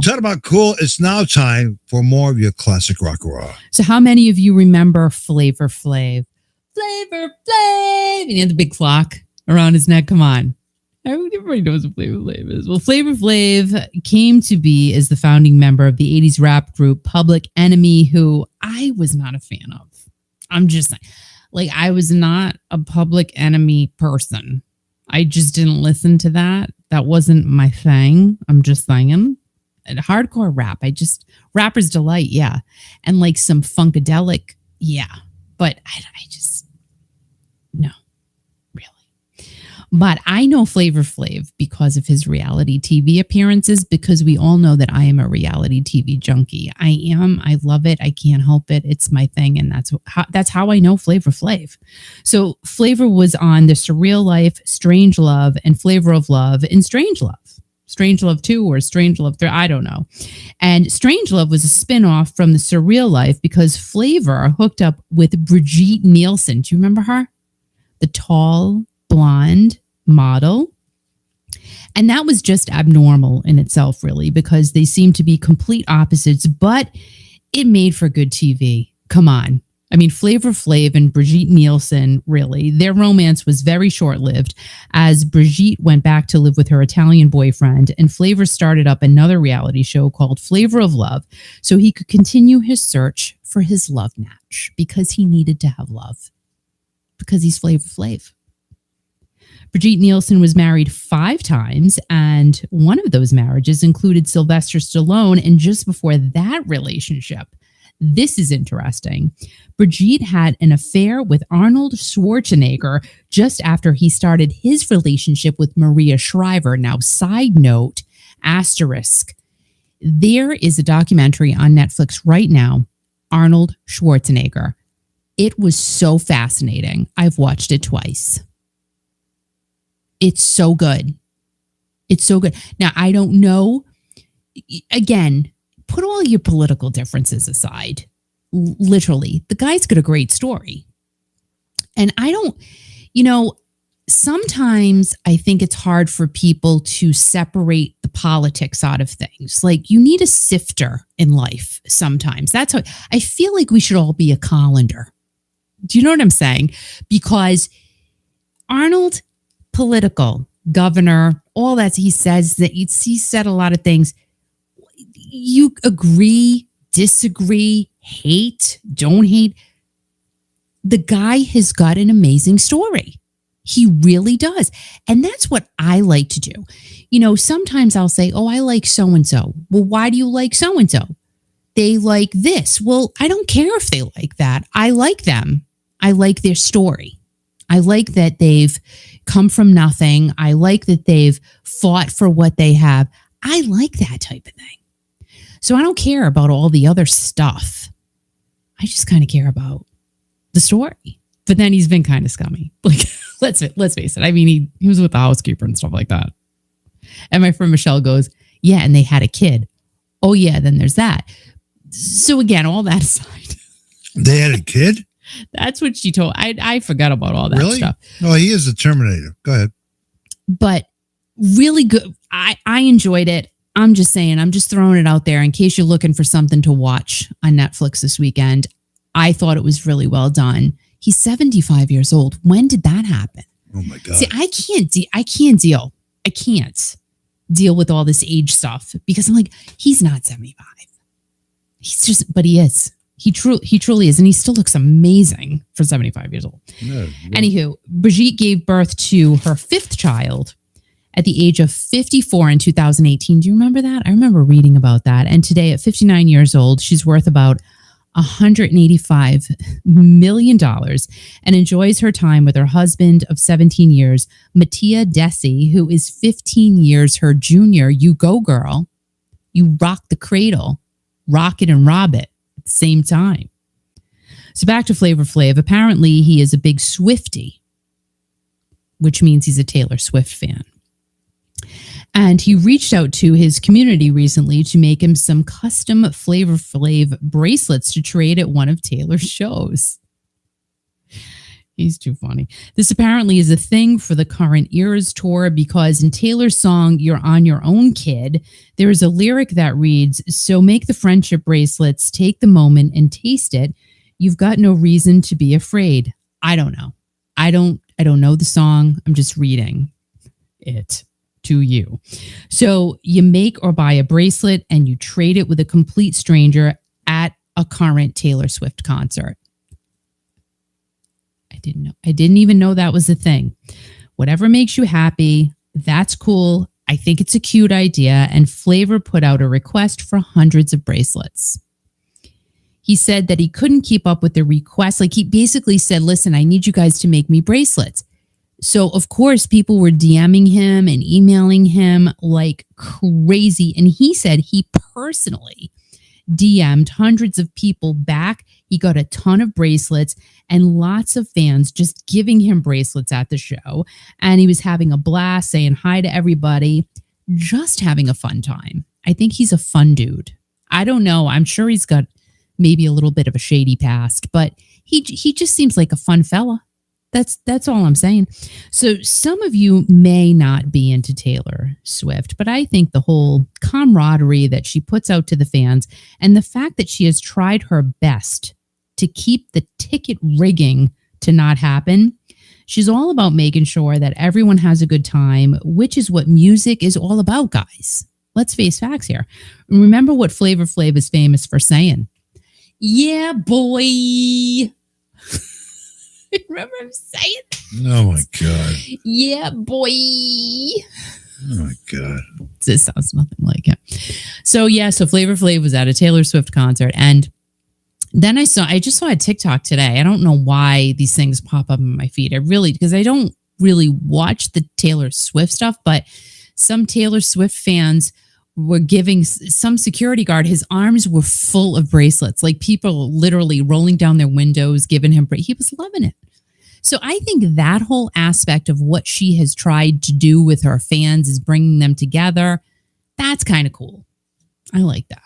Talk about cool. It's now time for more of your classic rock and roll. So how many of you remember Flavor Flav? Flavor Flav! And he had the big clock around his neck. Come on. Everybody knows what Flavor Flav is. Well, Flavor Flav came to be as the founding member of the 80s rap group Public Enemy, who I was not a fan of. I'm just saying. Like, I was not a Public Enemy person. I just didn't listen to that. That wasn't my thing. I'm just saying. And hardcore rap, Rapper's Delight, yeah. And like some Funkadelic, yeah. But I just, no, really. But I know Flavor Flav because of his reality TV appearances, because we all know that I am a reality TV junkie. I am. I love it. I can't help it. It's my thing. And that's how I know Flavor Flav. So Flavor was on The Surreal Life, Strange Love, and Flavor of Love, and Strange Love. Strange Love 2 or Strange Love 3, I don't know. And Strange Love was a spinoff from The Surreal Life because Flavor hooked up with Brigitte Nielsen. Do you remember her? The tall, blonde model. And that was just abnormal in itself, really, because they seemed to be complete opposites, but it made for good TV. Come on. I mean, Flavor Flav and Brigitte Nielsen, really, their romance was very short-lived as Brigitte went back to live with her Italian boyfriend, and Flavor started up another reality show called Flavor of Love so he could continue his search for his love match because he needed to have love because he's Flavor Flav. Brigitte Nielsen was married 5 times, and one of those marriages included Sylvester Stallone, and just before that relationship, this is interesting. Brigitte had an affair with Arnold Schwarzenegger just after he started his relationship with Maria Shriver. Now, side note, asterisk, there is a documentary on Netflix right now, Arnold Schwarzenegger. It was so fascinating. I've watched it twice. It's so good. It's so good. Now, I don't know. Again, put all your political differences aside. Literally, the guy's got a great story. And I don't, sometimes I think it's hard for people to separate the politics out of things. Like, you need a sifter in life sometimes. That's how I feel like we should all be a colander. Do you know what I'm saying? Because Arnold, political, governor, all that, he says that he said a lot of things. You agree, disagree, hate, don't hate. The guy has got an amazing story. He really does. And that's what I like to do. Sometimes I'll say, oh, I like so-and-so. Well, why do you like so-and-so? They like this. Well, I don't care if they like that. I like them. I like their story. I like that they've come from nothing. I like that they've fought for what they have. I like that type of thing. So I don't care about all the other stuff. I just kind of care about the story. But then he's been kind of scummy. Like, let's face it. I mean, he was with the housekeeper and stuff like that. And my friend Michelle goes, yeah, and they had a kid. Oh, yeah, then there's that. So again, all that aside. They had a kid? That's what she told. I forgot about all that stuff. No, he is the Terminator. Go ahead. But really good. I enjoyed it. I'm just saying, I'm just throwing it out there in case you're looking for something to watch on Netflix this weekend. I thought it was really well done. He's 75 years old. When did that happen? Oh my God. See, I can't deal with all this age stuff because I'm like, he's not 75. But he is. He truly is. And he still looks amazing for 75 years old. No. Anywho, Brigitte gave birth to her 5th child at the age of 54 in 2018. Do you remember that? I remember reading about that. And today at 59 years old, she's worth about $185 million and enjoys her time with her husband of 17 years, Mattia Desi, who is 15 years her junior. You go, girl. You rock the cradle, rock it and rob it at the same time. So back to Flavor Flav. Apparently, he is a big Swiftie, which means he's a Taylor Swift fan. And he reached out to his community recently to make him some custom Flavor Flav bracelets to trade at one of Taylor's shows. He's too funny. This apparently is a thing for the current Eras tour because in Taylor's song, You're on Your Own Kid, there is a lyric that reads, so make the friendship bracelets, take the moment and taste it. You've got no reason to be afraid. I don't know. I don't know the song. I'm just reading it to you. So you make or buy a bracelet and you trade it with a complete stranger at a current Taylor Swift concert. I didn't even know that was a thing. Whatever makes you happy, that's cool. I think it's a cute idea. And Flavor put out a request for hundreds of bracelets. He said that he couldn't keep up with the request. Like he basically said, listen, I need you guys to make me bracelets. So of course, people were DMing him and emailing him like crazy. And he said he personally DM'd hundreds of people back. He got a ton of bracelets and lots of fans just giving him bracelets at the show. And he was having a blast, saying hi to everybody, just having a fun time. I think he's a fun dude. I don't know. I'm sure he's got maybe a little bit of a shady past, but he just seems like a fun fella. That's all I'm saying. So some of you may not be into Taylor Swift, but I think the whole camaraderie that she puts out to the fans and the fact that she has tried her best to keep the ticket rigging to not happen. She's all about making sure that everyone has a good time, which is what music is all about, guys. Let's face facts here. Remember what Flavor Flav is famous for saying. Yeah, boy. Remember him saying? Oh my God. Yeah, boy. Oh my God. This sounds nothing like it. So Flavor Flav was at a Taylor Swift concert, and then I just saw a TikTok today. I don't know why these things pop up in my feed. Because I don't really watch the Taylor Swift stuff, but some Taylor Swift fans were giving some security guard, his arms were full of bracelets, like people literally rolling down their windows, giving him, he was loving it. So I think that whole aspect of what she has tried to do with her fans is bringing them together. That's kind of cool. I like that.